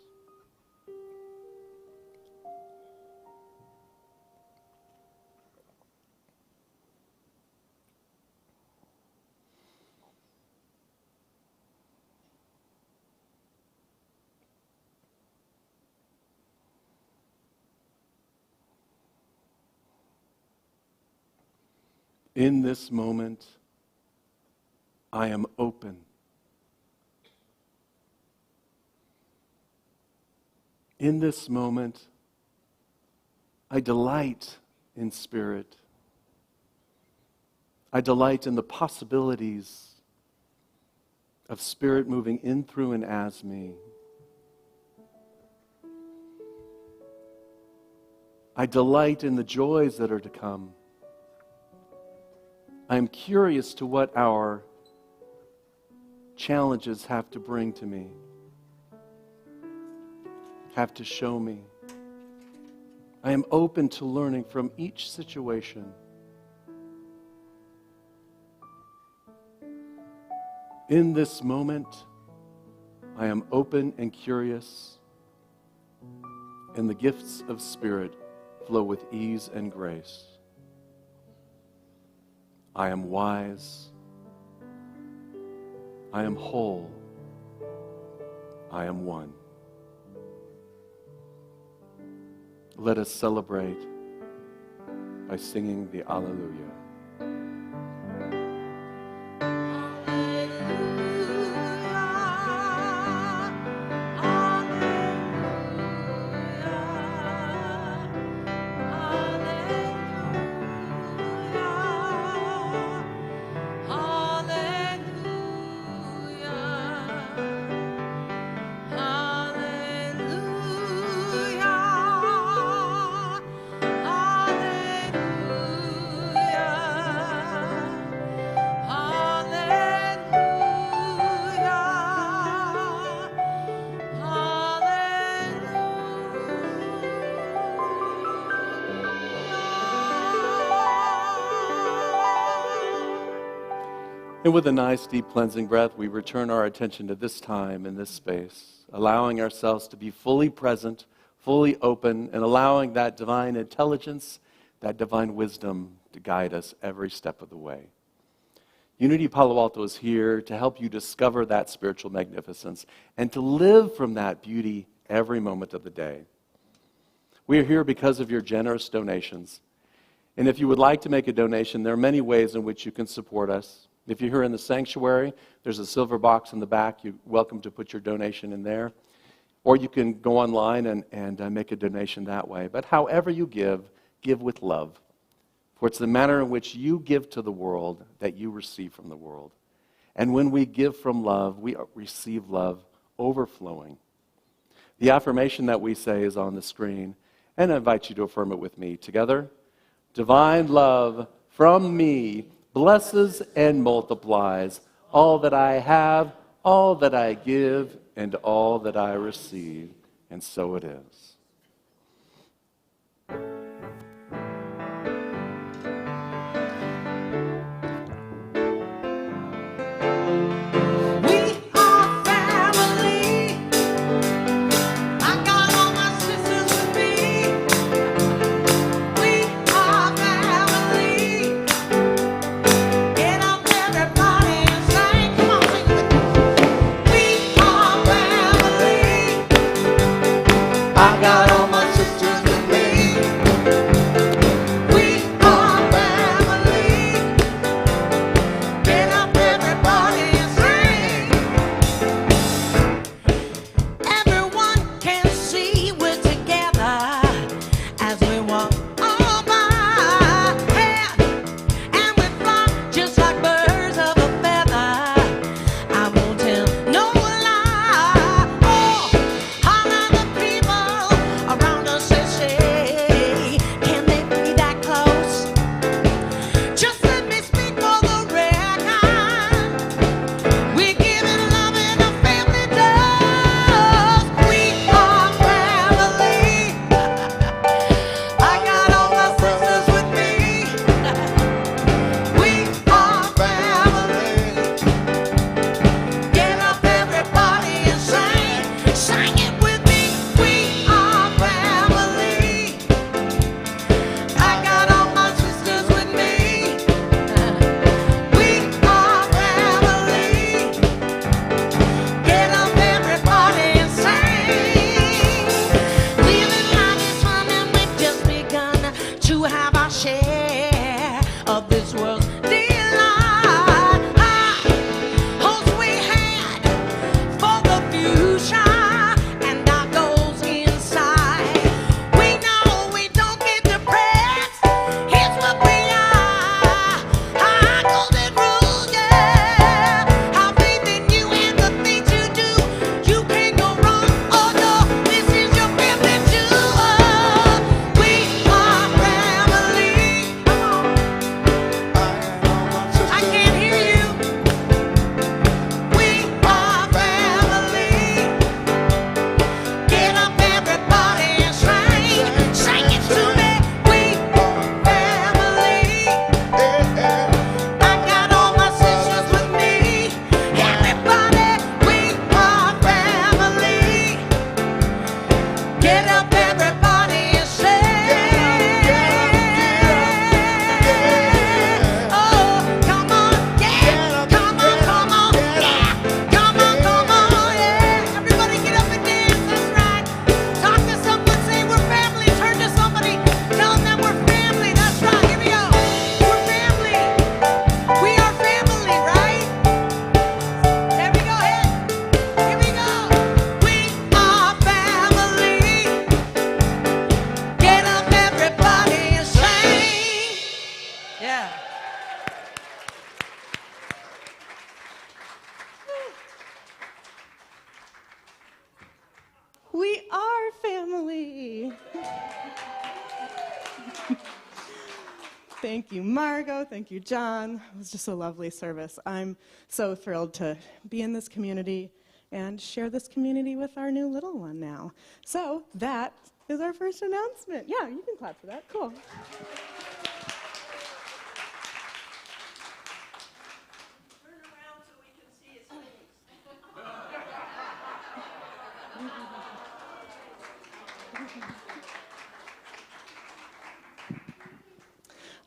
In this moment, I am open. In this moment, I delight in Spirit. I delight in the possibilities of Spirit moving in, through, and as me. I delight in the joys that are to come. I am curious to what our challenges have to bring to me, have to show me. I am open to learning from each situation. In this moment, I am open and curious, and the gifts of Spirit flow with ease and grace. I am wise. I am whole. I am one. Let us celebrate by singing the Alleluia. Alleluia, And with a nice deep cleansing breath, we return our attention to this time and this space, allowing ourselves to be fully present, fully open, and allowing that divine intelligence, that divine wisdom to guide us every step of the way. Unity Palo Alto is here to help you discover that spiritual magnificence and to live from that beauty every moment of the day. We are here because of your generous donations. And if you would like to make a donation, there are many ways in which you can support us. If you're here in the sanctuary, there's a silver box in the back. You're welcome to put your donation in there. Or you can go online and make a donation that way. But however you give with love. For it's the manner in which you give to the world that you receive from the world. And when we give from love, we receive love overflowing. The affirmation that we say is on the screen, and I invite you to affirm it with me together. Divine love from me blesses and multiplies all that I have, all that I give, and all that I receive. And so it is. We are family. Thank you, Margot. Thank you, John. It was just a lovely service. I'm so thrilled to be in this community and share this community with our new little one now. So that is our first announcement. Yeah, you can clap for that. Cool.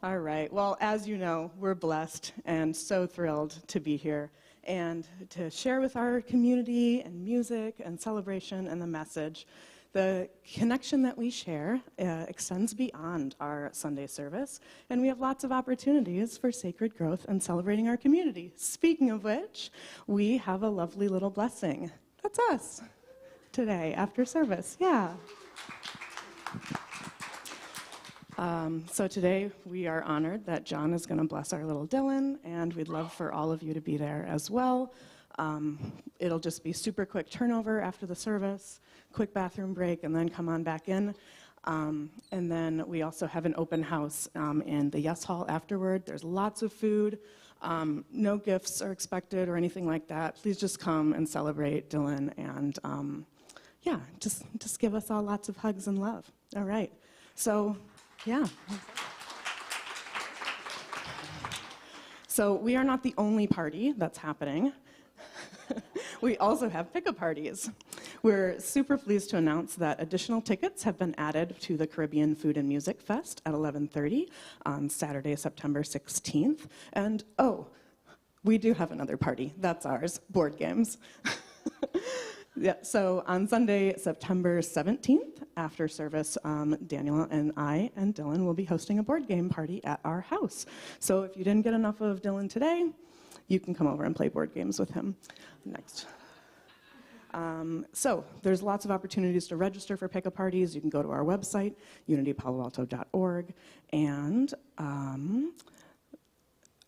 All right. Well, as you know, we're blessed and so thrilled to be here and to share with our community and music and celebration and the message. The connection that we share extends beyond our Sunday service, and we have lots of opportunities for sacred growth and celebrating our community. Speaking of which, we have a lovely little blessing. That's us today after service. Yeah. So today we are honored that John is going to bless our little Dylan, and we'd love for all of you to be there as well. It'll just be super quick turnover after the service, quick bathroom break, and then come on back in. And then we also have an open house in the Yes Hall afterward. There's lots of food. No gifts are expected or anything like that. Please just come and celebrate Dylan, and yeah, just give us all lots of hugs and love. All right. So, yeah. So we are not the only party that's happening. We also have pickup parties. We're super pleased to announce that additional tickets have been added to the Caribbean Food and Music Fest at 11:30 on Saturday, September 16th. And, oh, we do have another party. That's ours, board games. Yeah, so on Sunday, September 17th, after service, Daniel and I and Dylan will be hosting a board game party at our house. So if you didn't get enough of Dylan today, you can come over and play board games with him next. So there's lots of opportunities to register for pickup parties. You can go to our website, unitypaloalto.org, and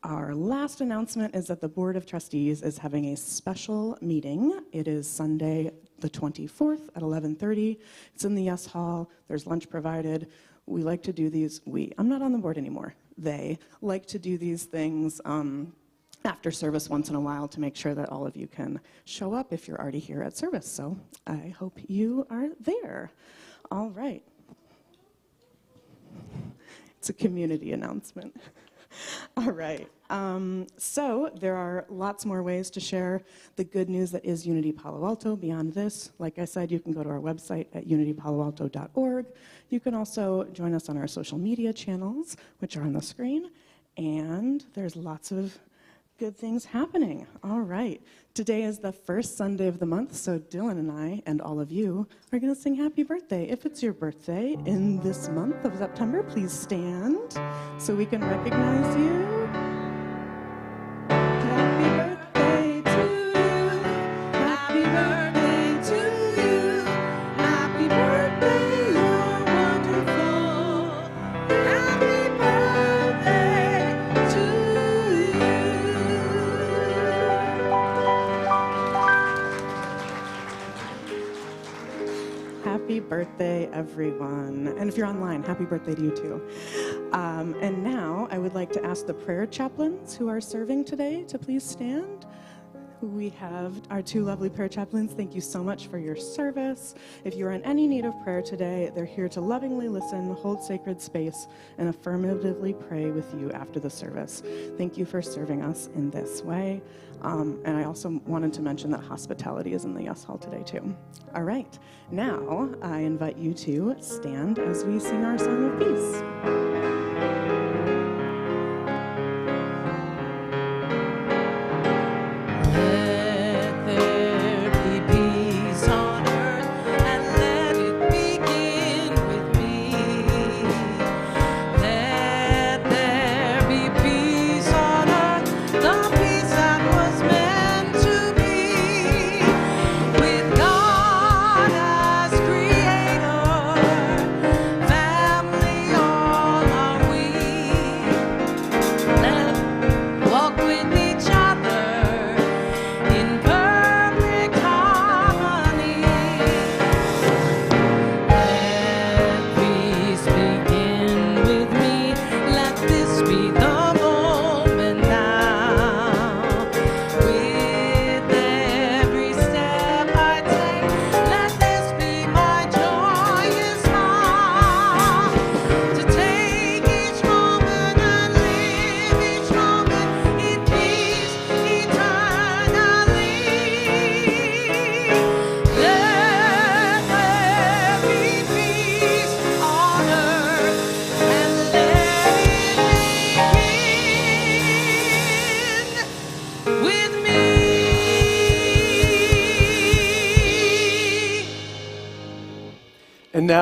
our last announcement is that the Board of Trustees is having a special meeting. It is Sunday the 24th at 11:30. It's in the Yes Hall. There's lunch provided. We like to do these, I'm not on the board anymore. They like to do these things after service once in a while to make sure that all of you can show up if you're already here at service. So I hope you are there. All right. It's a community announcement. All right. So there are lots more ways to share the good news that is Unity Palo Alto beyond this. Like I said, you can go to our website at unitypaloalto.org. You can also join us on our social media channels, which are on the screen. And there's lots of good things happening. All right. Today is the first Sunday of the month, so Dylan and I and all of you are going to sing happy birthday. If it's your birthday in this month of September, please stand so we can recognize you. Happy birthday to you. Happy birthday to you. Happy birthday, you're wonderful. Happy birthday to you. Happy birthday, everyone. And if you're online, happy birthday to you too. And now I would like to ask the prayer chaplains who are serving today to please stand. We have our two lovely prayer chaplains. Thank you so much for your service. If you're in any need of prayer today, they're here to lovingly listen, hold sacred space, and affirmatively pray with you after the service. Thank you for serving us in this way. And I also wanted to mention that hospitality is in the Yes Hall today too. All right, now I invite you to stand as we sing our song of peace. Family, all are we.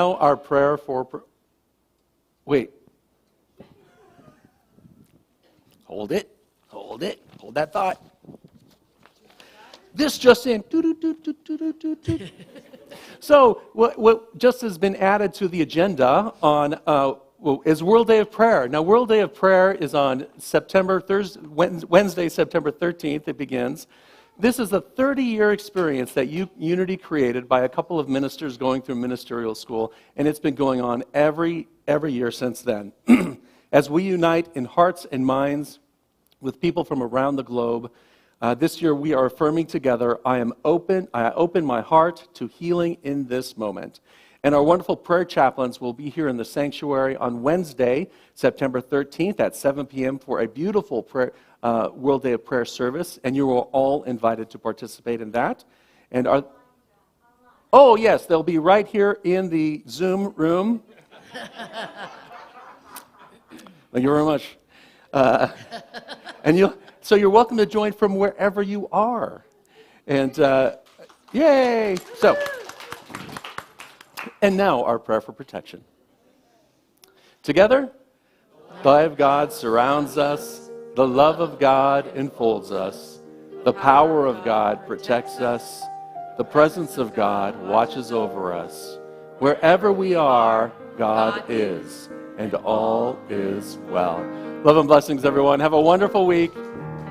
now our prayer for... Wait. Hold that thought. This just in. So what just has been added to the agenda on is World Day of Prayer. Now, World Day of Prayer is on Wednesday, September 13th. It begins. This is a 30-year experience that Unity created by a couple of ministers going through ministerial school, and it's been going on every year since then. As we unite in hearts and minds with people from around the globe, this year we are affirming together, I open my heart to healing in this moment. And our wonderful prayer chaplains will be here in the sanctuary on Wednesday, September 13th at 7 p.m. for a beautiful prayer, World Day of Prayer service, and you are all invited to participate in that. And oh yes, they'll be right here in the Zoom room. Thank you very much. So you're welcome to join from wherever you are. And yay! And now our prayer for protection. Together, the light of God surrounds us, the love of God enfolds us, the power of God protects us, the presence of God watches over us. Wherever we are, God is, and all is well. Love and blessings, everyone. Have a wonderful week.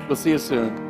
We'll see you soon.